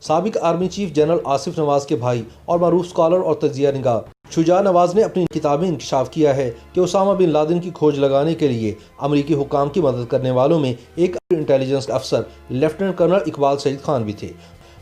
سابق army chief general Asif نواز کے بھائی اور معروف اسکالر اور تجزیہ نگار شجاع نواز نے اپنی کتاب میں انکشاف کیا ہے کہ اسامہ بن لادن کی کھوج لگانے کے لیے امریکی حکام کی مدد کرنے والوں میں ایک انٹیلیجنس افسر لیفٹیننٹ کرنل اقبال سعید خان بھی تھے،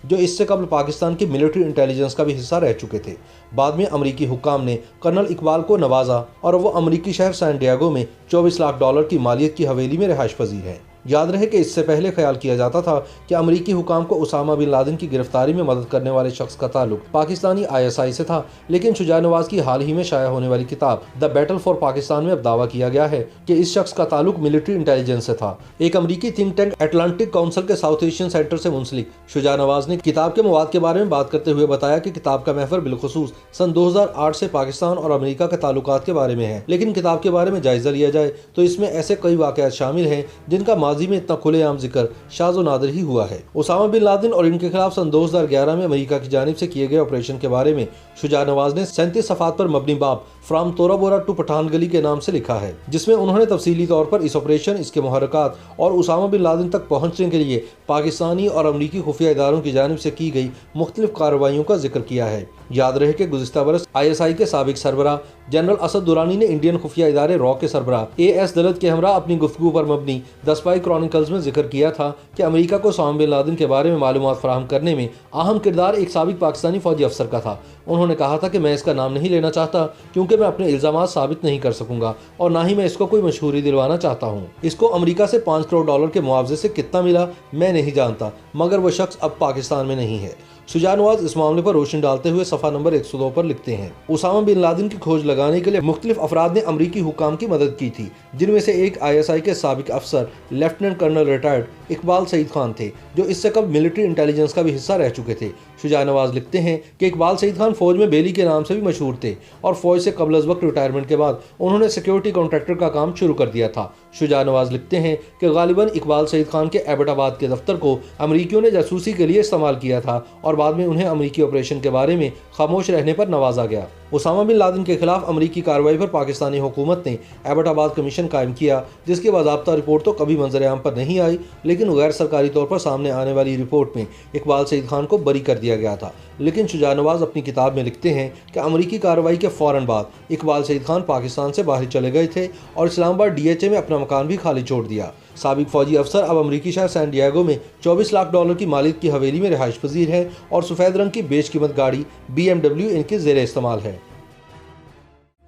جو اس سے قبل پاکستان کی ملٹری انٹیلیجنس کا بھی حصہ رہ چکے تھے۔ بعد میں امریکی حکام نے کرنل اقبال کو نوازا اور وہ امریکی شہر سان ڈیاگو میں $24 لاکھ کی مالیت کی حویلی میں رہائش پذیر ہیں۔ یاد رہے کہ اس سے پہلے خیال کیا جاتا تھا کہ امریکی حکام کو اسامہ بن لادن کی گرفتاری میں مدد کرنے والے شخص کا تعلق پاکستانی ISI سے تھا، لیکن شجاع نواز کی حال ہی میں شائع ہونے والی کتاب دی بیٹل فار پاکستان میں اب دعویٰ کیا گیا ہے کہ اس شخص کا تعلق ملٹری انٹیلیجنس سے تھا۔ ایک امریکی تھنک ٹینک اٹلانٹک کونسل کے ساؤتھ ایشین سینٹر سے منسلک شجاع نواز نے کتاب کے مواد کے بارے میں بات کرتے ہوئے بتایا کہ کتاب کا محور بالخصوص سن 2008 سے پاکستان اور امریکہ کے تعلقات کے بارے میں ہے، لیکن کتاب کے بارے میں جائزہ لیا جائے تو اس میں ایسے کئی واقعات شامل ہیں جن کا ماضی میں اتنا کھلے عام ذکر شاذ و نادر ہی ہوا ہے۔ اسامہ بن لادن اور ان کے خلاف سن 2011 میں امریکہ کی جانب سے کیے گئے آپریشن کے بارے میں شجاع نواز نے 37 صفحات پر مبنی باب فرام تورا بورا ٹو پٹھان گلی کے نام سے لکھا ہے، جس میں انہوں نے تفصیلی طور پر اس آپریشن، اس کے محرکات اور اسامہ بن لادن تک پہنچنے کے لیے پاکستانی اور امریکی خفیہ اداروں کی جانب سے کی گئی مختلف کارروائیوں کا ذکر کیا ہے۔ یاد رہے کہ گزشتہ برس ISI کے سابق سربراہ جنرل اسد درانی نے انڈین خفیہ ادارے را کے سربراہ AS دلت کے ہمراہ اپنی گفتگو پر مبنی دی اسپائی کرونیکلز میں ذکر کیا تھا کہ امریکہ کو اسامہ بن لادن کے بارے میں معلومات فراہم کرنے میں اہم کردار ایک سابق پاکستانی فوجی افسر کا تھا۔ انہوں نے کہا تھا کہ میں اس کا نام نہیں لینا چاہتا کیونکہ میں اپنے الزامات ثابت نہیں کر سکوں گا اور نہ ہی میں اس کو کوئی مشہوری دلوانا چاہتا ہوں۔ اس کو امریکہ سے $5 کروڑ کے معاوضے سے کتنا ملا میں نہیں جانتا، مگر وہ شخص اب پاکستان میں نہیں ہے۔ شجاع نواز اس معاملے پر روشنی ڈالتے ہوئے صفحہ نمبر 102 پر لکھتے ہیں، اسامہ بن لادن کی کھوج لگانے کے لیے مختلف افراد نے امریکی حکام کی مدد کی تھی، جن میں سے ایک ISI کے سابق افسر لیفٹیننٹ کرنل ریٹائرڈ اقبال سعید خان تھے، جو اس سے قبل ملٹری انٹیلیجنس کا بھی حصہ رہ چکے تھے۔ شجاع نواز لکھتے ہیں کہ اقبال سعید خان فوج میں بیلی کے نام سے بھی مشہور تھے اور فوج سے قبل از وقت ریٹائرمنٹ کے بعد انہوں نے سیکیورٹی کانٹریکٹر کا کام شروع کر دیا تھا۔ شجاع نواز لکھتے ہیں کہ غالباً اقبال سعید خان کے ایبٹ آباد کے دفتر کو امریکیوں نے جاسوسی کے لیے استعمال کیا تھا اور بعد میں انہیں امریکی آپریشن کے بارے میں خاموش رہنے پر نوازا گیا۔ اسامہ بن لادن کے خلاف امریکی کارروائی پر پاکستانی حکومت نے ایبٹ آباد کمیشن قائم کیا، جس کی باضابطہ رپورٹ تو کبھی منظر عام پر نہیں آئی، لیکن غیر سرکاری طور پر سامنے آنے والی رپورٹ میں اقبال سعید خان کو بری کر دیا گیا تھا۔ لیکن شجاع نواز اپنی کتاب میں لکھتے ہیں کہ امریکی کارروائی کے فوراً بعد اقبال سعید خان پاکستان سے باہر چلے گئے تھے اور اسلام آباد DHA میں اپنا مکان بھی خالی چھوڑ دیا۔ سابق فوجی افسر اب امریکی شہر سان ڈیاگو میں $24 لاکھ کی مالیت کی حویلی میں رہائش پذیر ہیں اور سفید رنگ کی بیش قیمت گاڑی BMW ان کے زیر استعمال ہے۔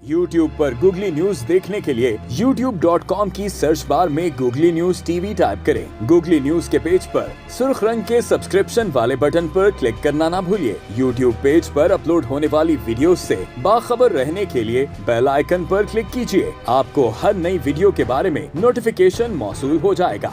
YouTube پر گوگلی نیوز دیکھنے کے لیے youtube.com کی سرچ بار میں گوگلی نیوز TV ٹائپ کریں۔ گوگلی نیوز کے پیج پر سرخ رنگ کے سبسکرپشن والے بٹن پر کلک کرنا نہ بھولیے۔ YouTube پیج پر اپلوڈ ہونے والی ویڈیوز سے باخبر رہنے کے لیے بیل آئیکن پر کلک کیجیے۔ آپ کو ہر نئی ویڈیو کے بارے میں نوٹیفیکیشن موصول ہو جائے گا۔